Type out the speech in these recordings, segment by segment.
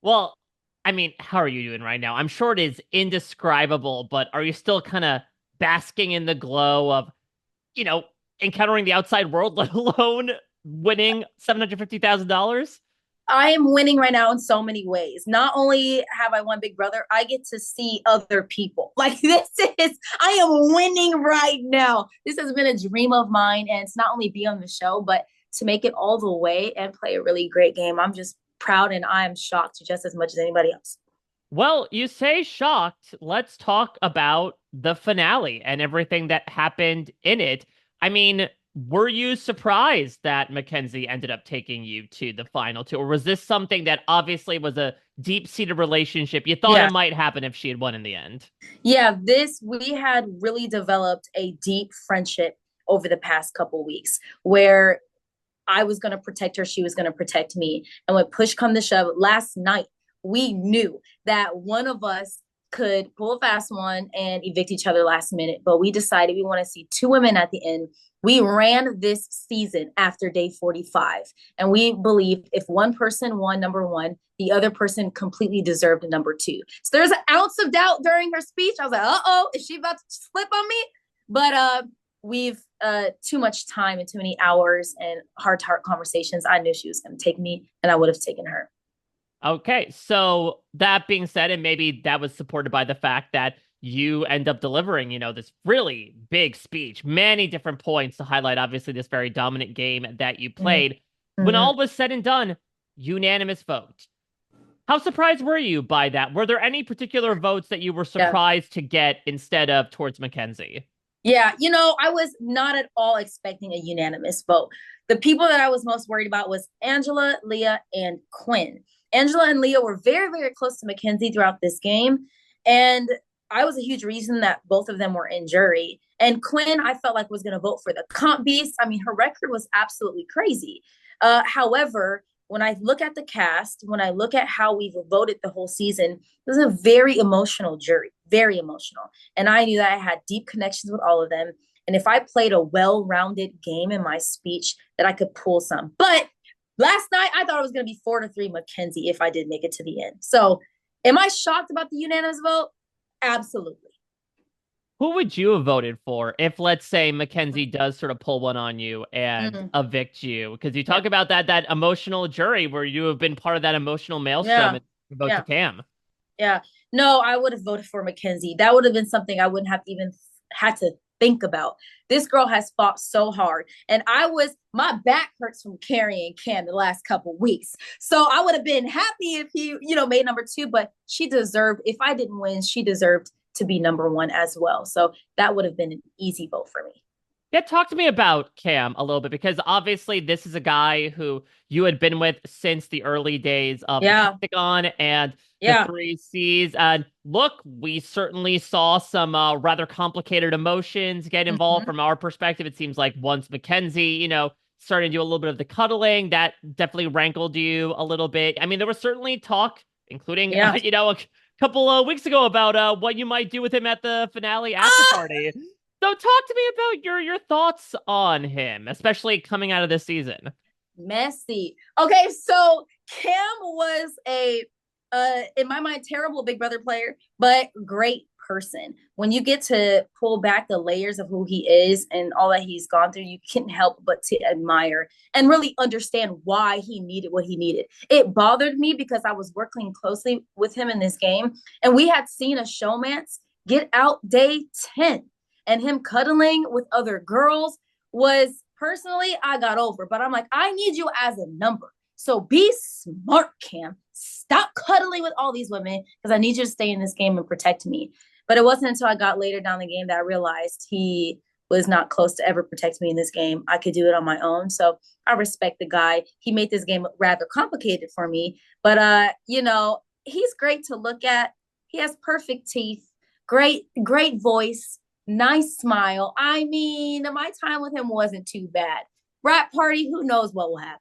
Well, I mean, how are you doing right now? I'm sure it is indescribable, but are you still kind of basking in the glow of, you know, encountering the outside world, let alone winning $750,000? I am winning right now in so many ways. Not only have I won Big Brother, I get to see other people. Like I am winning right now. This has been a dream of mine, and it's not only be on the show, but to make it all the way and play a really great game. I'm just proud and I am shocked just as much as anybody else. Well, you say shocked. Let's talk about the finale and everything that happened in it. I mean, were you surprised that Mackenzie ended up taking you to the final two? Or was this something that obviously was a deep-seated relationship? You thought it Yeah. might happen if she had won in the end. Yeah, this we had really developed a deep friendship over the past couple weeks where I was going to protect her. She was going to protect me. And when push come to shove, last night, we knew that one of us could pull a fast one and evict each other last minute. But we decided we want to see two women at the end. We ran this season after day 45. And we believe if one person won number one, the other person completely deserved number two. So there's an ounce of doubt during her speech. I was like, uh-oh, is she about to flip on me? But we've too much time and too many hours and heart to heart conversations. I knew she was going to take me and I would have taken her. Okay, so that being said, and maybe that was supported by the fact that you end up delivering, this really big speech, many different points to highlight, obviously, this very dominant game that you Mm-hmm. played. When Mm-hmm. all was said and done, unanimous vote. How surprised were you by that? Were there any particular votes that you were Yeah. surprised to get instead of towards Mackenzie? Yeah. I was not at all expecting a unanimous vote. The people that I was most worried about was Angela, Leah, and Quinn. Angela and Leah were very, very close to Mackenzie throughout this game. And I was a huge reason that both of them were in jury. And Quinn, I felt like was going to vote for the comp beast. I mean, her record was absolutely crazy. However, when I look at the cast, when I look at how we've voted the whole season, it was a very emotional jury, very emotional. And I knew that I had deep connections with all of them. And if I played a well-rounded game in my speech, that I could pull some. But last night, I thought it was going to be 4-3 Mackenzie if I did make it to the end. So, am I shocked about the unanimous vote? Absolutely. Who would you have voted for if, let's say, Mackenzie does sort of pull one on you and Mm, evict you? Because you yeah, talk about that emotional jury where you have been part of that emotional maelstrom yeah, and vote to yeah, Cam. yeah. No, I would have voted for Mackenzie. That would have been something I wouldn't have even had to think about. This girl has fought so hard, and my back hurts from carrying Cam the last couple weeks. So I would have been happy if he, made number two. But she deserved. If I didn't win, she deserved to be number one as well. So that would have been an easy vote for me. Yeah, talk to me about Cam a little bit because obviously this is a guy who you had been with since the early days of the Yeah, Pentagon and the yeah. Three Cs. And look, we certainly saw some rather complicated emotions get involved Mm-hmm. from our perspective. It seems like once Mackenzie, started to do a little bit of the cuddling, that definitely rankled you a little bit. I mean, there was certainly talk, including, Yeah. a couple of weeks ago about what you might do with him at the finale after Ah, party. So talk to me about your thoughts on him, especially coming out of this season. messy. Okay, so Cam was a in my mind terrible Big Brother player, but great person. When you get to pull back the layers of who he is and all that he's gone through, you can't help but to admire and really understand why he needed what he needed. It bothered me because I was working closely with him in this game, and we had seen a showmance get out day 10, and him cuddling with other girls was personally I got over. But I'm like, I need you as a number. So be smart, Cam. Stop cuddling with all these women because I need you to stay in this game and protect me. But it wasn't until I got later down the game that I realized he was not close to ever protect me in this game. I could do it on my own. So I respect the guy. He made this game rather complicated for me. But he's great to look at. He has perfect teeth, great voice, nice smile. I mean, my time with him wasn't too bad. Rap party, who knows what will happen?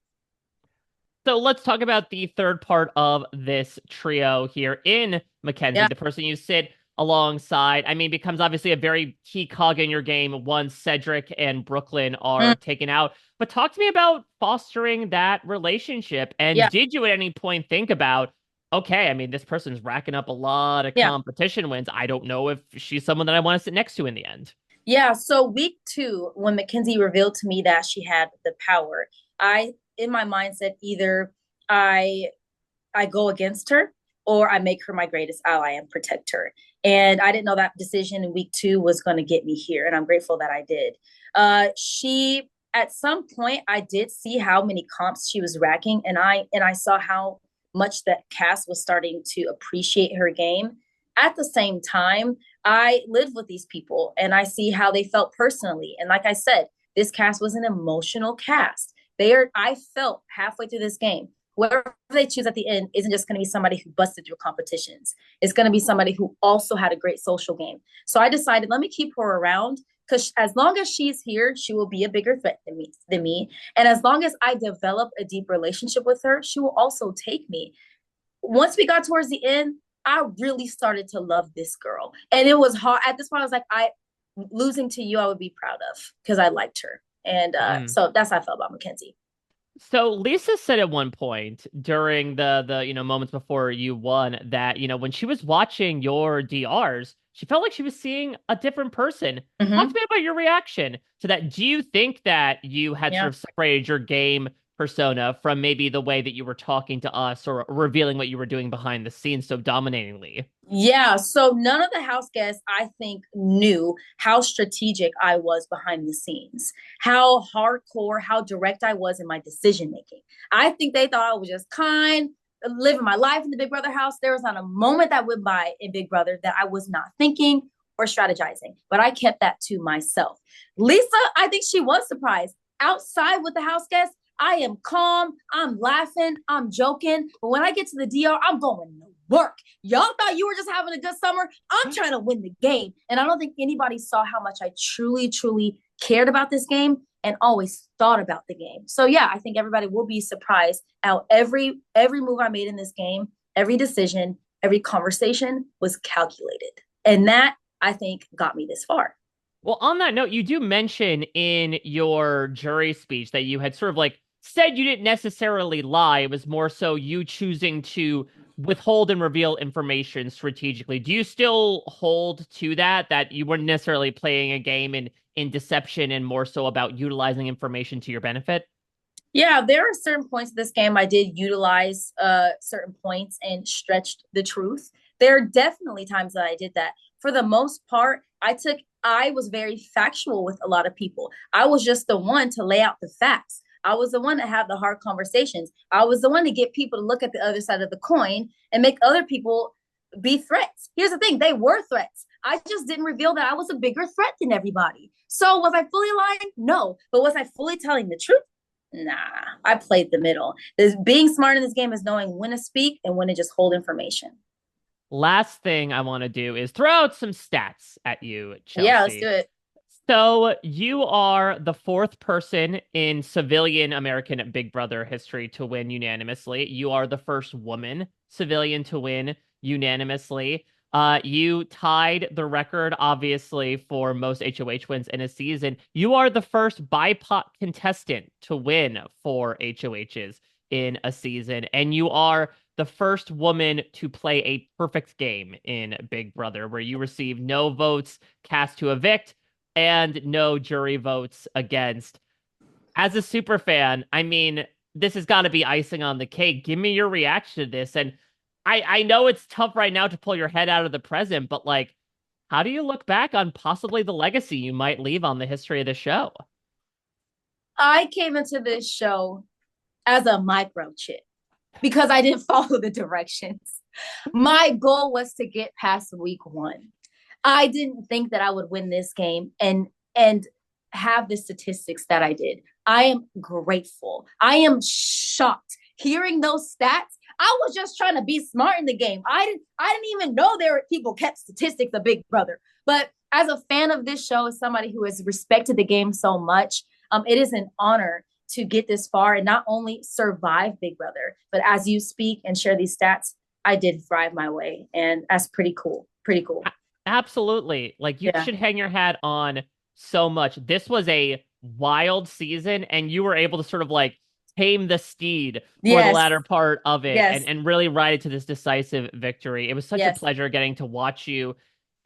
So let's talk about the third part of this trio here in Mackenzie, Yeah, the person you sit alongside. I mean, becomes obviously a very key cog in your game once Cedric and Brooklyn are mm, taken out. But talk to me about fostering that relationship. And yeah. did you at any point think about okay, I mean, this person's racking up a lot of Yeah. competition wins. I don't know if she's someone that I want to sit next to in the end. Yeah, so week 2, when Mackenzie revealed to me that she had the power, I in my mind said either I I go against her or I make her my greatest ally and protect her. And I didn't know that decision in week 2 was going to get me here, and I'm grateful that I did. She at some point I did see how many comps she was racking, and I saw how much that cast was starting to appreciate her game. At the same time, I live with these people and I see how they felt personally. And like I said, this cast was an emotional cast. I felt halfway through this game, whoever they choose at the end isn't just going to be somebody who busted through competitions. It's going to be somebody who also had a great social game. So I decided, let me keep her around because as long as she's here, she will be a bigger threat than me. And as long as I develop a deep relationship with her, she will also take me. Once we got towards the end, I really started to love this girl. And it was hard. At this point, I was like, I losing to you, I would be proud of because I liked her. And Mm. so that's how I felt about Mackenzie. So Lisa said at one point during the moments before you won that when she was watching your DRs, she felt like she was seeing a different person. Talk to Mm-hmm. me about your reaction to that. Do you think that you had sort Yeah. of separated your game persona from maybe the way that you were talking to us or revealing what you were doing behind the scenes so dominatingly? Yeah, so none of the house guests, I think, knew how strategic I was behind the scenes, how hardcore, how direct I was in my decision making. I think they thought I was just kind, living my life in the Big Brother house. There was not a moment that went by in Big Brother that I was not thinking or strategizing, but I kept that to myself. Lisa, I think she was surprised. Outside with the house guests, I am calm, I'm laughing, I'm joking. But when I get to the DR, I'm going to work. Y'all thought you were just having a good summer. I'm trying to win the game. And I don't think anybody saw how much I truly, truly cared about this game and always thought about the game. So yeah, I think everybody will be surprised how every move I made in this game, every decision, every conversation was calculated. And that I think got me this far. Well, on that note, you do mention in your jury speech that you had sort of like said you didn't necessarily lie. It was more so you choosing to withhold and reveal information strategically. Do you still hold to that you weren't necessarily playing a game in deception and more so about utilizing information to your benefit? Yeah, there are certain points of this game I did utilize certain points and stretched the truth. There are definitely times that I did that. For the most part, I was very factual with a lot of people. I was just the one to lay out the facts. I was the one to have the hard conversations. I was the one to get people to look at the other side of the coin and make other people be threats. Here's the thing, they were threats. I just didn't reveal that I was a bigger threat than everybody. So was I fully lying? No. But was I fully telling the truth? Nah, I played the middle. Being smart in this game is knowing when to speak and when to just hold information. Last thing I want to do is throw out some stats at you, Yeah, let's do Chelsea. it. So you are the fourth person in civilian American Big Brother history to win unanimously. You are the first woman civilian to win unanimously. You tied the record, obviously, for most HOH wins in a season. You are the first BIPOC contestant to win 4 HOHs in a season, and you are the first woman to play a perfect game in Big Brother, where you receive no votes cast to evict and no jury votes against. As a super fan, I mean, this has got to be icing on the cake. Give me your reaction to this. And I know it's tough right now to pull your head out of the present, but like, how do you look back on possibly the legacy you might leave on the history of the show? I came into this show as a microchip because I didn't follow the directions. My goal was to get past week 1. I didn't think that I would win this game and have the statistics that I did. I am grateful. I am shocked hearing those stats. I was just trying to be smart in the game. I didn't even know there were people kept statistics of Big Brother. But as a fan of this show, as somebody who has respected the game so much, it is an honor to get this far and not only survive Big Brother, but as you speak and share these stats, I did thrive my way. And that's pretty cool. Pretty cool. Absolutely. Like, you Yeah. should hang your hat on so much. This was a wild season, and you were able to sort of like tame the steed for the Yes. latter part of it Yes. and really ride it to this decisive victory. It was such a Yes. pleasure getting to watch you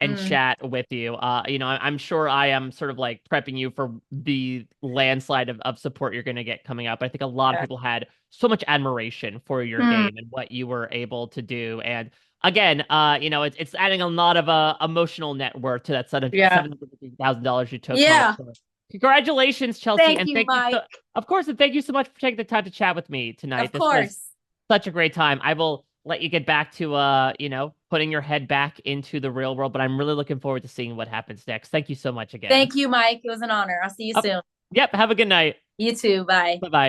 and Mm, chat with you. I'm sure I am sort of like prepping you for the landslide of support you're going to get coming up. I think a lot of yeah. people had so much admiration for your Mm, game and what you were able to do. And again, it's adding a lot of emotional net worth to that yeah. $750,000 you took home. Yeah. So congratulations, Chelsea, Thank and you, Mike. of course, and thank you so much for taking the time to chat with me tonight. Of This was course. such a great time. I will let you get back to putting your head back into the real world, but I'm really looking forward to seeing what happens next. Thank you so much again. Thank you, Mike. It was an honor. I'll see you Up, soon. yep, have a good night. You too. Bye. Bye-bye.